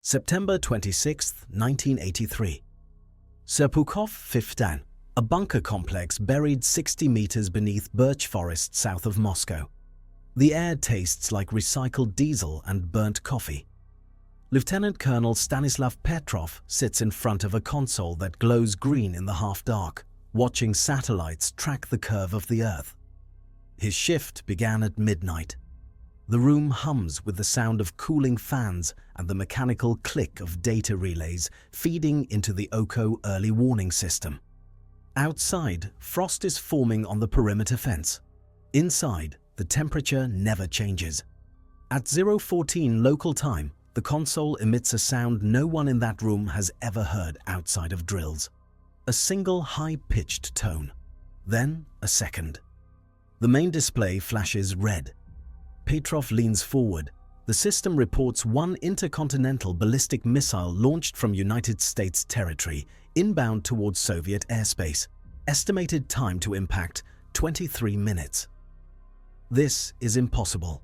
September 26, 1983. Serpukhov 15, a bunker complex buried 60 meters beneath birch forest south of Moscow. The air tastes like recycled diesel and burnt coffee. Lieutenant Colonel Stanislav Petrov sits in front of a console that glows green in the half-dark, watching satellites track the curve of the Earth. His shift began at midnight. The room hums with the sound of cooling fans and the mechanical click of data relays feeding into the OCO early warning system. Outside, frost is forming on the perimeter fence. Inside, the temperature never changes. At 0:14 local time, the console emits a sound no one in that room has ever heard outside of drills. A single high-pitched tone. Then a second. The main display flashes red. Petrov leans forward. The system reports one intercontinental ballistic missile launched from United States territory, inbound towards Soviet airspace. Estimated time to impact, 23 minutes. This is impossible.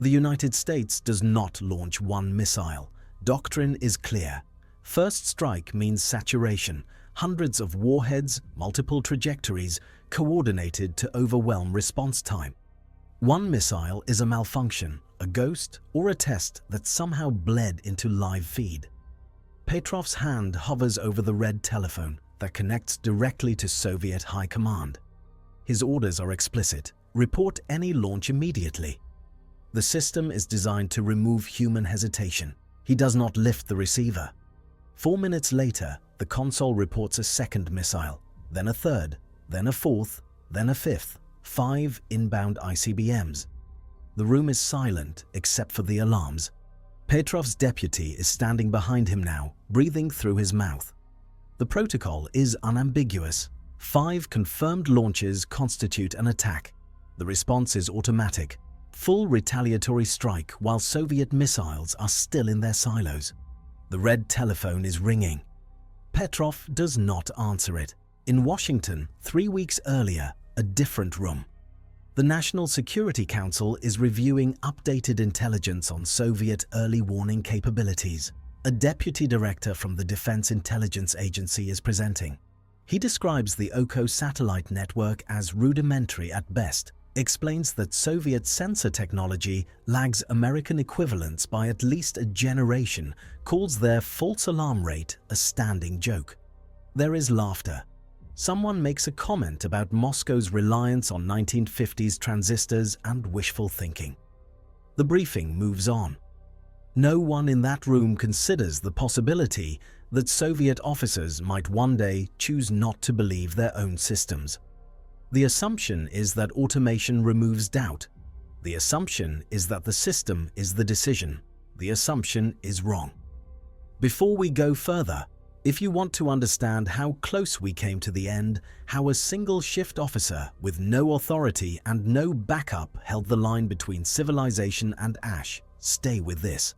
The United States does not launch one missile. Doctrine is clear. First strike means saturation, hundreds of warheads, multiple trajectories, coordinated to overwhelm response time. One missile is a malfunction, a ghost, or a test that somehow bled into live feed. Petrov's hand hovers over the red telephone that connects directly to Soviet High Command. His orders are explicit: report any launch immediately. The system is designed to remove human hesitation. He does not lift the receiver. 4 minutes later, the console reports a second missile, then a third, then a fourth, then a fifth. 5 inbound ICBMs. The room is silent except for the alarms. Petrov's deputy is standing behind him now, breathing through his mouth. The protocol is unambiguous. 5 confirmed launches constitute an attack. The response is automatic. Full retaliatory strike while Soviet missiles are still in their silos. The red telephone is ringing. Petrov does not answer it. In Washington, 3 weeks earlier, a different room. The National Security Council is reviewing updated intelligence on Soviet early warning capabilities. A deputy director from the Defense Intelligence Agency is presenting. He describes the OCO satellite network as rudimentary at best, explains that Soviet sensor technology lags American equivalents by at least a generation, calls their false alarm rate a standing joke. There is laughter. Someone makes a comment about Moscow's reliance on 1950s transistors and wishful thinking. The briefing moves on. No one in that room considers the possibility that Soviet officers might one day choose not to believe their own systems. The assumption is that automation removes doubt. The assumption is that the system is the decision. The assumption is wrong. Before we go further, if you want to understand how close we came to the end, how a single shift officer with no authority and no backup held the line between civilization and ash, stay with this.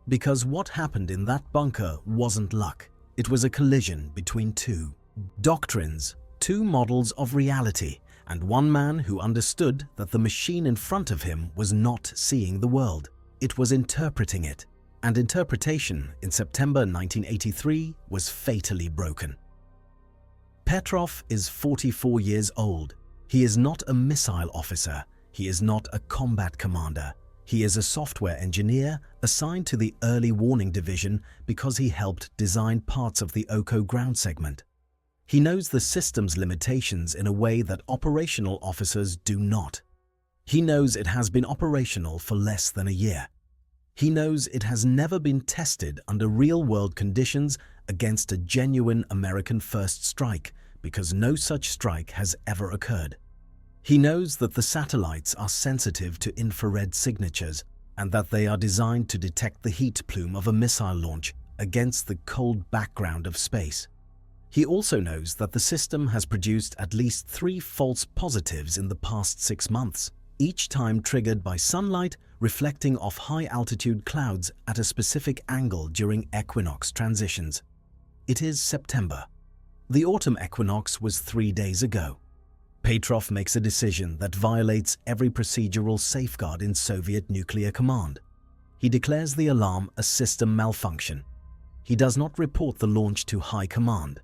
Because what happened in that bunker wasn't luck. It was a collision between two doctrines, two models of reality, and one man who understood that the machine in front of him was not seeing the world. It was interpreting it. And interpretation in September 1983 was fatally broken. Petrov is 44 years old. He is not a missile officer. He is not a combat commander. He is a software engineer assigned to the Early Warning Division because he helped design parts of the OCO ground segment. He knows the system's limitations in a way that operational officers do not. He knows it has been operational for less than a year. He knows it has never been tested under real-world conditions against a genuine American first strike because no such strike has ever occurred. He knows that the satellites are sensitive to infrared signatures and that they are designed to detect the heat plume of a missile launch against the cold background of space. He also knows that the system has produced at least 3 false positives in the past 6 months, each time triggered by sunlight reflecting off high-altitude clouds at a specific angle during equinox transitions. It is September. The autumn equinox was 3 days ago. Petrov makes a decision that violates every procedural safeguard in Soviet nuclear command. He declares the alarm a system malfunction. He does not report the launch to high command.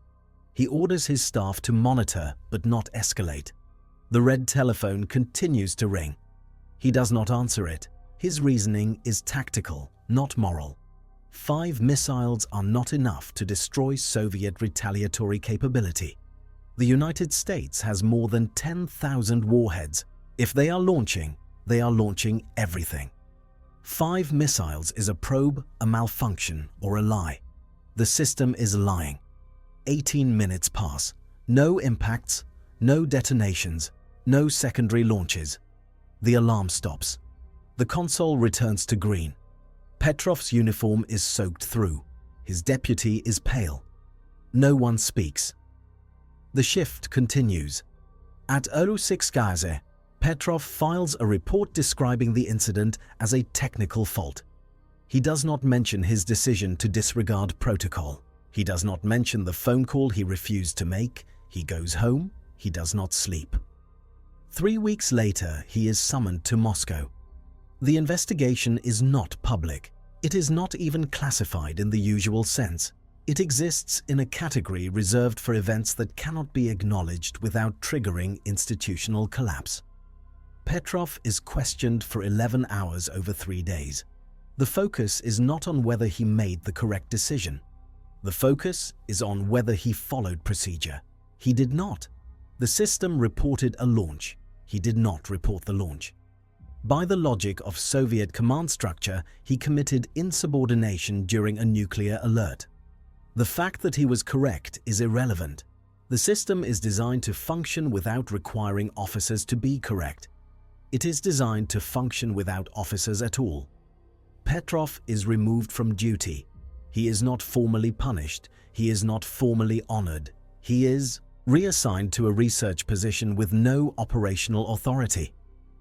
He orders his staff to monitor but not escalate. The red telephone continues to ring. He does not answer it. His reasoning is tactical, not moral. 5 missiles are not enough to destroy Soviet retaliatory capability. The United States has more than 10,000 warheads. If they are launching everything. 5 missiles is a probe, a malfunction, or a lie. The system is lying. 18 minutes pass. No impacts, no detonations, no secondary launches. The alarm stops. The console returns to green. Petrov's uniform is soaked through. His deputy is pale. No one speaks. The shift continues. At 06:00, Petrov files a report describing the incident as a technical fault. He does not mention his decision to disregard protocol. He does not mention the phone call he refused to make. He goes home. He does not sleep. 3 weeks later, he is summoned to Moscow. The investigation is not public. It is not even classified in the usual sense. It exists in a category reserved for events that cannot be acknowledged without triggering institutional collapse. Petrov is questioned for 11 hours over 3 days. The focus is not on whether he made the correct decision. The focus is on whether he followed procedure. He did not. The system reported a launch. He did not report the launch. By the logic of Soviet command structure, he committed insubordination during a nuclear alert. The fact that he was correct is irrelevant. The system is designed to function without requiring officers to be correct. It is designed to function without officers at all. Petrov is removed from duty. He is not formally punished. He is not formally honored. He is reassigned to a research position with no operational authority.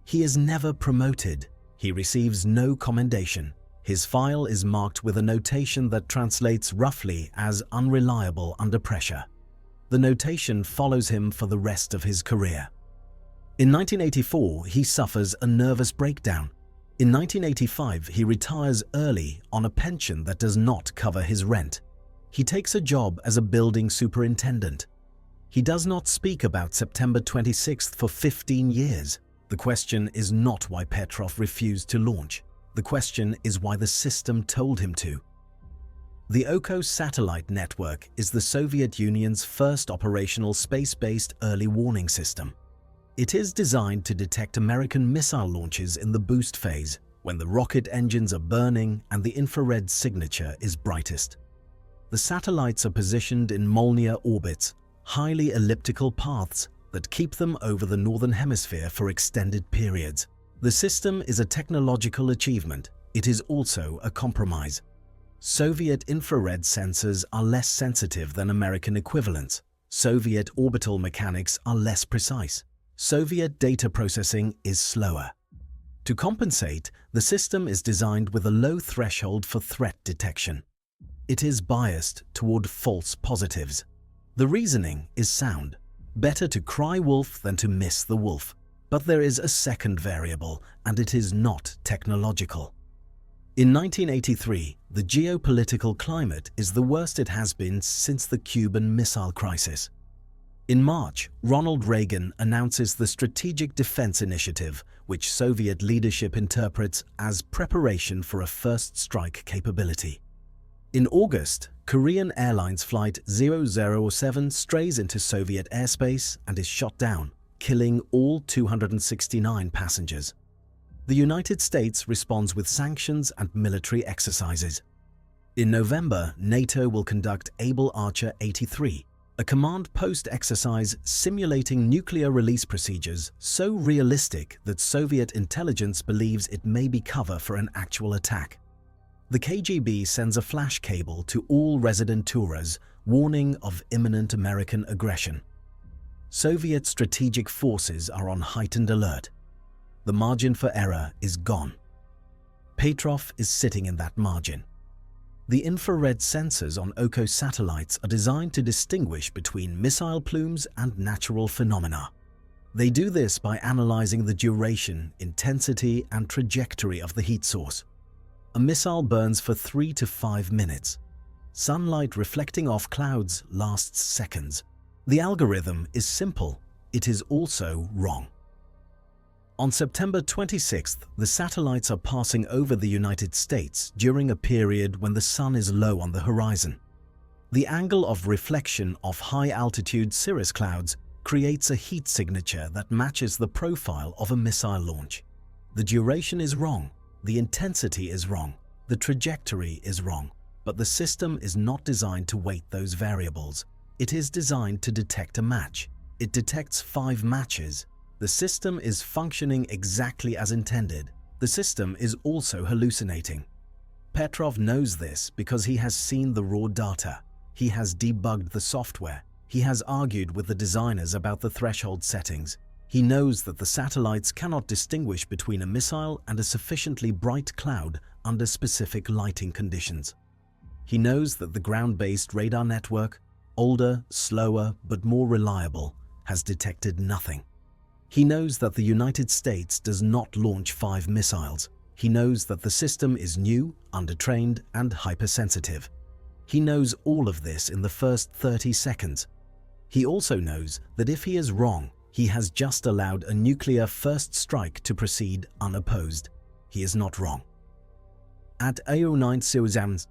He is never promoted. He receives no commendation. His file is marked with a notation that translates roughly as unreliable under pressure. The notation follows him for the rest of his career. In 1984, he suffers a nervous breakdown. In 1985, he retires early on a pension that does not cover his rent. He takes a job as a building superintendent. He does not speak about September 26th for 15 years. The question is not why Petrov refused to launch. The question is why the system told him to. The OKO satellite network is the Soviet Union's first operational space-based early warning system. It is designed to detect American missile launches in the boost phase, when the rocket engines are burning and the infrared signature is brightest. The satellites are positioned in Molniya orbits, highly elliptical paths that keep them over the northern hemisphere for extended periods. The system is a technological achievement. It is also a compromise. Soviet infrared sensors are less sensitive than American equivalents. Soviet orbital mechanics are less precise. Soviet data processing is slower. To compensate, the system is designed with a low threshold for threat detection. It is biased toward false positives. The reasoning is sound. Better to cry wolf than to miss the wolf. But there is a second variable, and it is not technological. In 1983, the geopolitical climate is the worst it has been since the Cuban Missile Crisis. In March, Ronald Reagan announces the Strategic Defense Initiative, which Soviet leadership interprets as preparation for a first strike capability. In August, Korean Airlines Flight 007 strays into Soviet airspace and is shot down, killing all 269 passengers. The United States responds with sanctions and military exercises. In November, NATO will conduct Able Archer 83, a command post exercise simulating nuclear release procedures so realistic that Soviet intelligence believes it may be cover for an actual attack. The KGB sends a flash cable to all resident Turas, warning of imminent American aggression. Soviet strategic forces are on heightened alert. The margin for error is gone. Petrov is sitting in that margin. The infrared sensors on OKO satellites are designed to distinguish between missile plumes and natural phenomena. They do this by analyzing the duration, intensity, and trajectory of the heat source. A missile burns for 3 to 5 minutes. Sunlight reflecting off clouds lasts seconds. The algorithm is simple. It is also wrong. On September 26th, the satellites are passing over the United States during a period when the sun is low on the horizon. The angle of reflection of high-altitude cirrus clouds creates a heat signature that matches the profile of a missile launch. The duration is wrong, the intensity is wrong, the trajectory is wrong, but the system is not designed to weight those variables. It is designed to detect a match. It detects 5 matches. The system is functioning exactly as intended. The system is also hallucinating. Petrov knows this because he has seen the raw data. He has debugged the software. He has argued with the designers about the threshold settings. He knows that the satellites cannot distinguish between a missile and a sufficiently bright cloud under specific lighting conditions. He knows that the ground-based radar network, older, slower, but more reliable, has detected nothing. He knows that the United States does not launch 5 missiles. He knows that the system is new, undertrained, and hypersensitive. He knows all of this in the first 30 seconds. He also knows that if he is wrong, he has just allowed a nuclear first strike to proceed unopposed. He is not wrong. At 09:00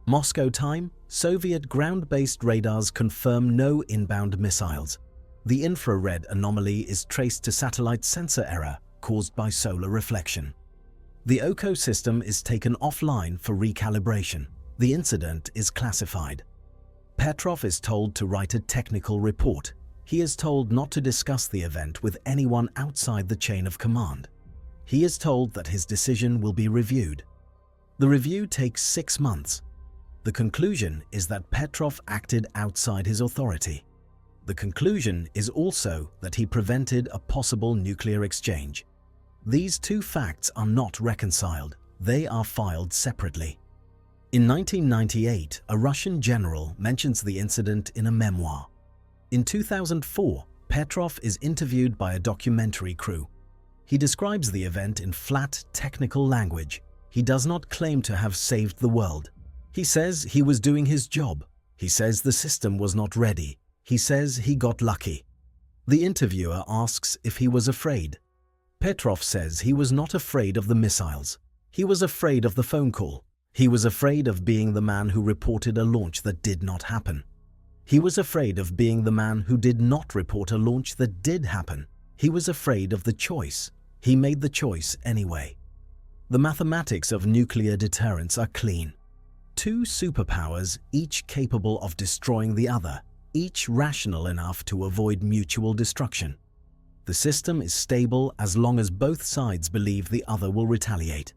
Moscow time, Soviet ground-based radars confirm no inbound missiles. The infrared anomaly is traced to satellite sensor error caused by solar reflection. The OCO system is taken offline for recalibration. The incident is classified. Petrov is told to write a technical report. He is told not to discuss the event with anyone outside the chain of command. He is told that his decision will be reviewed. The review takes 6 months. The conclusion is that Petrov acted outside his authority. The conclusion is also that he prevented a possible nuclear exchange. These 2 facts are not reconciled. They are filed separately. In 1998, a Russian general mentions the incident in a memoir. In 2004, Petrov is interviewed by a documentary crew. He describes the event in flat, technical language. He does not claim to have saved the world. He says he was doing his job. He says the system was not ready. He says he got lucky. The interviewer asks if he was afraid. Petrov says he was not afraid of the missiles. He was afraid of the phone call. He was afraid of being the man who reported a launch that did not happen. He was afraid of being the man who did not report a launch that did happen. He was afraid of the choice. He made the choice anyway. The mathematics of nuclear deterrence are clean. 2 superpowers, each capable of destroying the other, each rational enough to avoid mutual destruction. The system is stable as long as both sides believe the other will retaliate.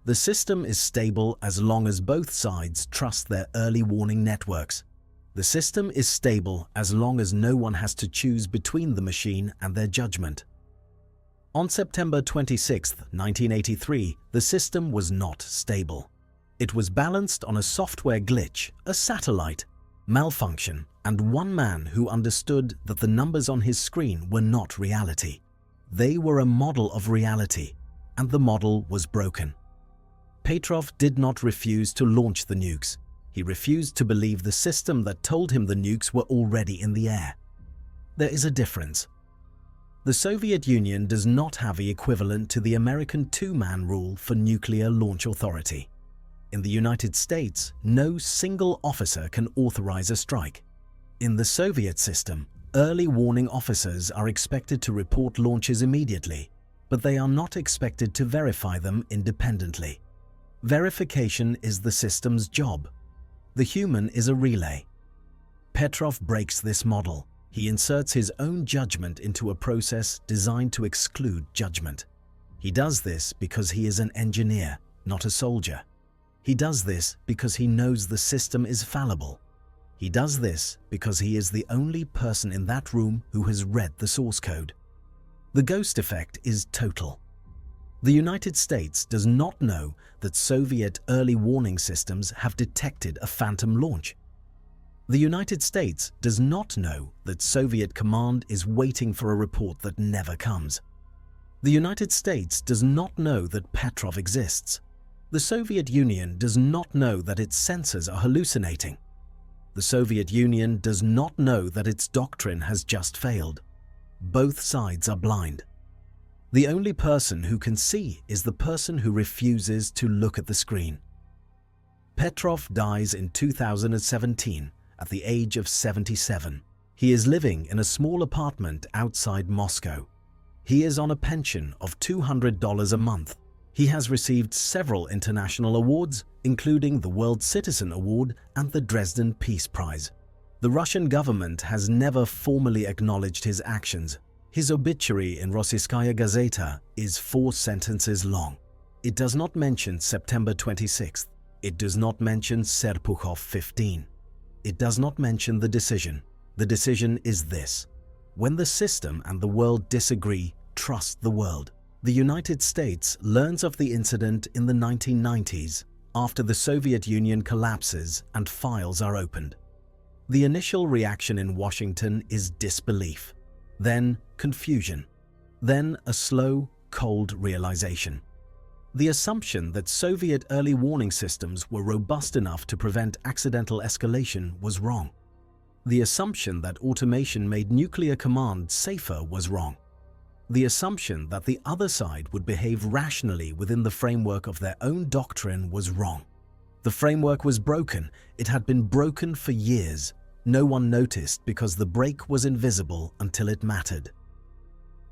The system is stable as long as both sides trust their early warning networks. The system is stable as long as no one has to choose between the machine and their judgment. On September 26, 1983, the system was not stable. It was balanced on a software glitch, a satellite malfunction, and one man who understood that the numbers on his screen were not reality. They were a model of reality, and the model was broken. Petrov did not refuse to launch the nukes. He refused to believe the system that told him the nukes were already in the air. There is a difference. The Soviet Union does not have the equivalent to the American 2-man rule for nuclear launch authority. In the United States, no single officer can authorize a strike. In the Soviet system, early warning officers are expected to report launches immediately, but they are not expected to verify them independently. Verification is the system's job. The human is a relay. Petrov breaks this model. He inserts his own judgment into a process designed to exclude judgment. He does this because he is an engineer, not a soldier. He does this because he knows the system is fallible. He does this because he is the only person in that room who has read the source code. The ghost effect is total. The United States does not know that Soviet early warning systems have detected a phantom launch. The United States does not know that Soviet command is waiting for a report that never comes. The United States does not know that Petrov exists. The Soviet Union does not know that its sensors are hallucinating. The Soviet Union does not know that its doctrine has just failed. Both sides are blind. The only person who can see is the person who refuses to look at the screen. Petrov dies in 2017 at the age of 77. He is living in a small apartment outside Moscow. He is on a pension of $200 a month. He has received several international awards, including the World Citizen Award and the Dresden Peace Prize. The Russian government has never formally acknowledged his actions. His obituary in Rossiyskaya Gazeta is 4 sentences long. It does not mention September 26th. It does not mention Serpukhov 15. It does not mention the decision. The decision is this: when the system and the world disagree, trust the world. The United States learns of the incident in the 1990s, after the Soviet Union collapses and files are opened. The initial reaction in Washington is disbelief, then confusion, then a slow, cold realization. The assumption that Soviet early warning systems were robust enough to prevent accidental escalation was wrong. The assumption that automation made nuclear command safer was wrong. The assumption that the other side would behave rationally within the framework of their own doctrine was wrong. The framework was broken. It had been broken for years. No one noticed because the break was invisible until it mattered.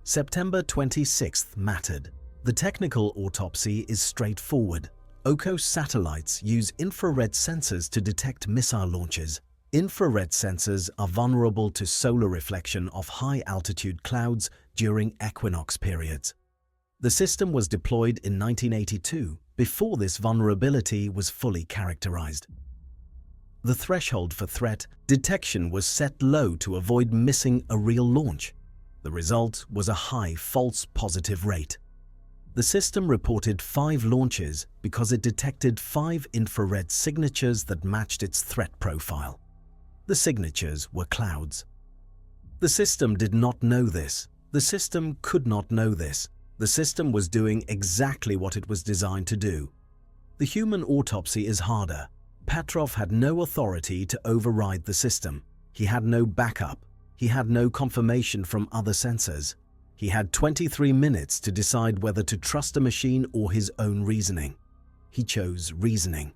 September 26th mattered. The technical autopsy is straightforward. OCO satellites use infrared sensors to detect missile launches. Infrared sensors are vulnerable to solar reflection of high-altitude clouds during equinox periods. The system was deployed in 1982, before this vulnerability was fully characterized. The threshold for threat detection was set low to avoid missing a real launch. The result was a high false positive rate. The system reported 5 launches because it detected 5 infrared signatures that matched its threat profile. The signatures were clouds. The system did not know this. The system could not know this. The system was doing exactly what it was designed to do. The human autopsy is harder. Petrov had no authority to override the system. He had no backup. He had no confirmation from other sensors. He had 23 minutes to decide whether to trust a machine or his own reasoning. He chose reasoning.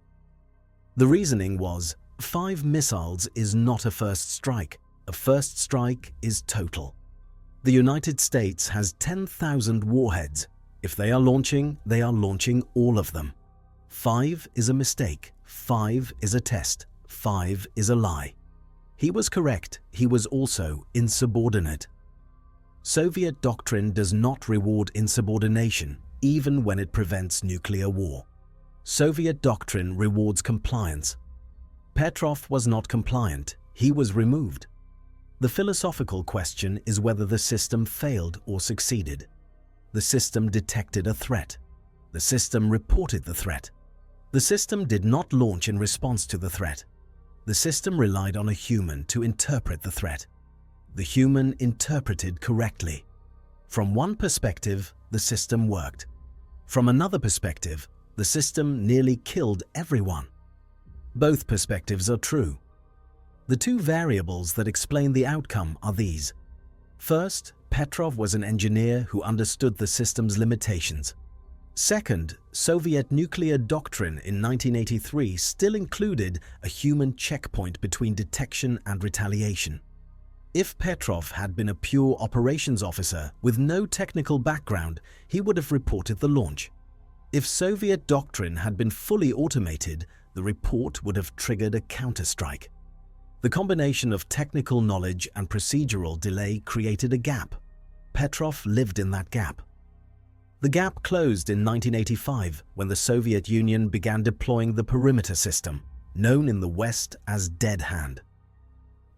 The reasoning was, 5 missiles is not a first strike. A first strike is total. The United States has 10,000 warheads. If they are launching all of them. 5 is a mistake. 5 is a test. 5 is a lie. He was correct. He was also insubordinate. Soviet doctrine does not reward insubordination, even when it prevents nuclear war. Soviet doctrine rewards compliance. Petrov was not compliant. He was removed. The philosophical question is whether the system failed or succeeded. The system detected a threat. The system reported the threat. The system did not launch in response to the threat. The system relied on a human to interpret the threat. The human interpreted correctly. From one perspective, the system worked. From another perspective, the system nearly killed everyone. Both perspectives are true. The 2 variables that explain the outcome are these. First, Petrov was an engineer who understood the system's limitations. Second, Soviet nuclear doctrine in 1983 still included a human checkpoint between detection and retaliation. If Petrov had been a pure operations officer with no technical background, he would have reported the launch. If Soviet doctrine had been fully automated, the report would have triggered a counterstrike. The combination of technical knowledge and procedural delay created a gap. Petrov lived in that gap. The gap closed in 1985 when the Soviet Union began deploying the perimeter system, known in the West as Dead Hand.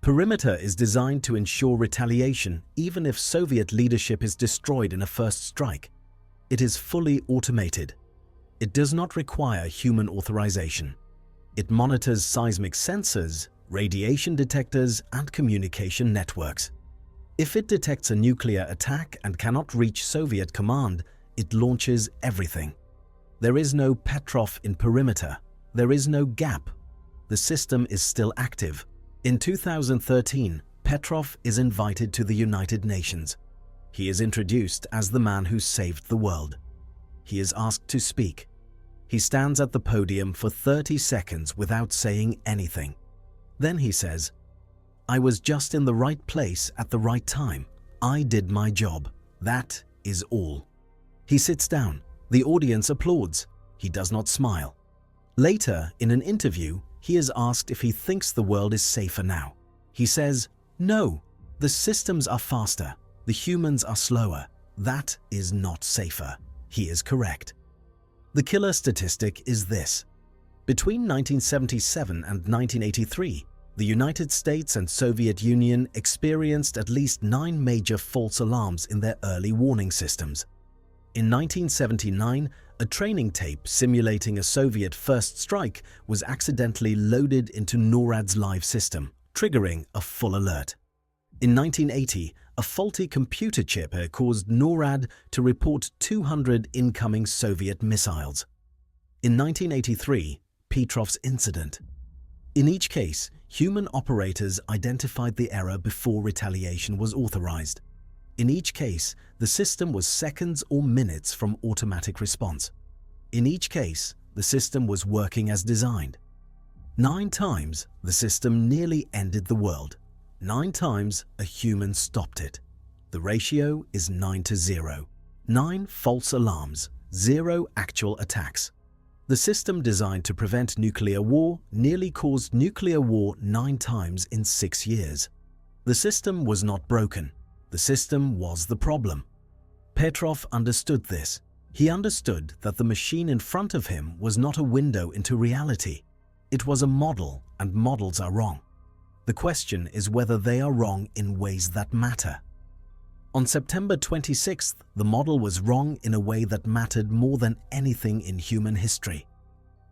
Perimeter is designed to ensure retaliation even if Soviet leadership is destroyed in a first strike. It is fully automated. It does not require human authorization. It monitors seismic sensors, radiation detectors, and communication networks. If it detects a nuclear attack and cannot reach Soviet command, it launches everything. There is no Petrov in perimeter. There is no gap. The system is still active. In 2013, Petrov is invited to the United Nations. He is introduced as the man who saved the world. He is asked to speak. He stands at the podium for 30 seconds without saying anything. Then he says, "I was just in the right place at the right time. I did my job. That is all." He sits down. The audience applauds. He does not smile. Later, in an interview, he is asked if he thinks the world is safer now. He says, "No, the systems are faster. The humans are slower. That is not safer." He is correct. The killer statistic is this. Between 1977 and 1983, the United States and Soviet Union experienced at least 9 major false alarms in their early warning systems. In 1979, a training tape simulating a Soviet first strike was accidentally loaded into NORAD's live system, triggering a full alert. In 1980, a faulty computer chip caused NORAD to report 200 incoming Soviet missiles. In 1983, Petrov's incident. In each case, human operators identified the error before retaliation was authorized. In each case, the system was seconds or minutes from automatic response. In each case, the system was working as designed. 9 times, the system nearly ended the world. 9 times, a human stopped it. The ratio is 9 to 0. 9 false alarms, 0 actual attacks. The system designed to prevent nuclear war nearly caused nuclear war 9 times in 6 years. The system was not broken. The system was the problem. Petrov understood this. He understood that the machine in front of him was not a window into reality. It was a model, and models are wrong. The question is whether they are wrong in ways that matter. On September 26th, the model was wrong in a way that mattered more than anything in human history.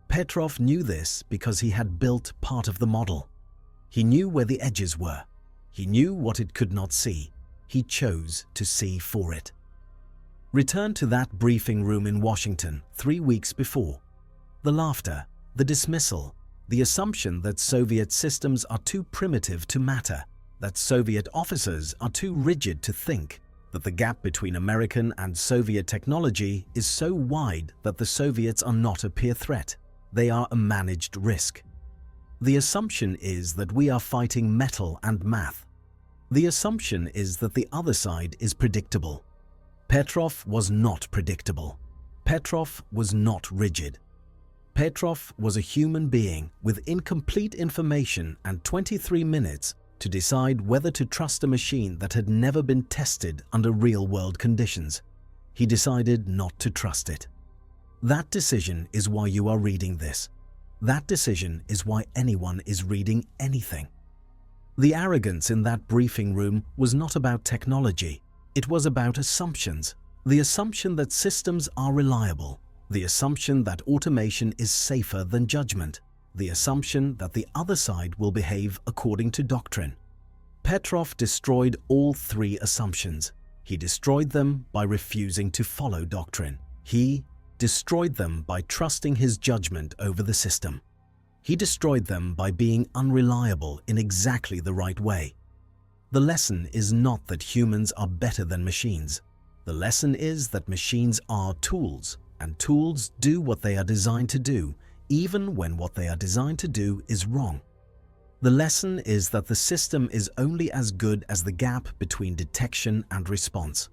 Petrov knew this because he had built part of the model. He knew where the edges were. He knew what it could not see. He chose to see for it. Return to that briefing room in Washington 3 weeks before. The laughter, the dismissal, the assumption that Soviet systems are too primitive to matter, that Soviet officers are too rigid to think, that the gap between American and Soviet technology is so wide that the Soviets are not a peer threat. They are a managed risk. The assumption is that we are fighting metal and math. The assumption is that the other side is predictable. Petrov was not predictable. Petrov was not rigid. Petrov was a human being with incomplete information and 23 minutes to decide whether to trust a machine that had never been tested under real-world conditions. He decided not to trust it. That decision is why you are reading this. That decision is why anyone is reading anything. The arrogance in that briefing room was not about technology. It was about assumptions. The assumption that systems are reliable. The assumption that automation is safer than judgment. The assumption that the other side will behave according to doctrine. Petrov destroyed all 3 assumptions. He destroyed them by refusing to follow doctrine. He destroyed them by trusting his judgment over the system. He destroyed them by being unreliable in exactly the right way. The lesson is not that humans are better than machines. The lesson is that machines are tools, and tools do what they are designed to do, even when what they are designed to do is wrong. The lesson is that the system is only as good as the gap between detection and response.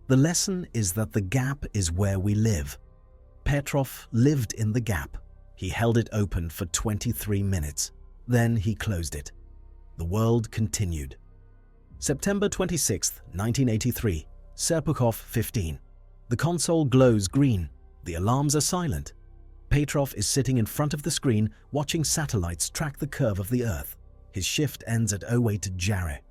The lesson is that the gap is where we live. Petrov lived in the gap. He held it open for 23 minutes. Then he closed it. The world continued. September 26, 1983, Serpukhov 15. The console glows green. The alarms are silent. Petrov is sitting in front of the screen watching satellites track the curve of the Earth. His shift ends at 08 Jare.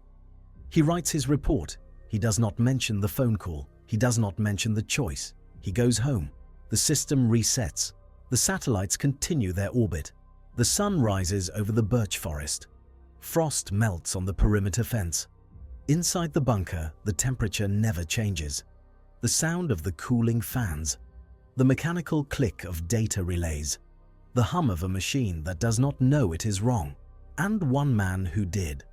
He writes his report. He does not mention the phone call. He does not mention the choice. He goes home. The system resets. The satellites continue their orbit. The sun rises over the birch forest. Frost melts on the perimeter fence. Inside the bunker, the temperature never changes. The sound of the cooling fans. the mechanical click of data relays, the hum of a machine that does not know it is wrong, and one man who did.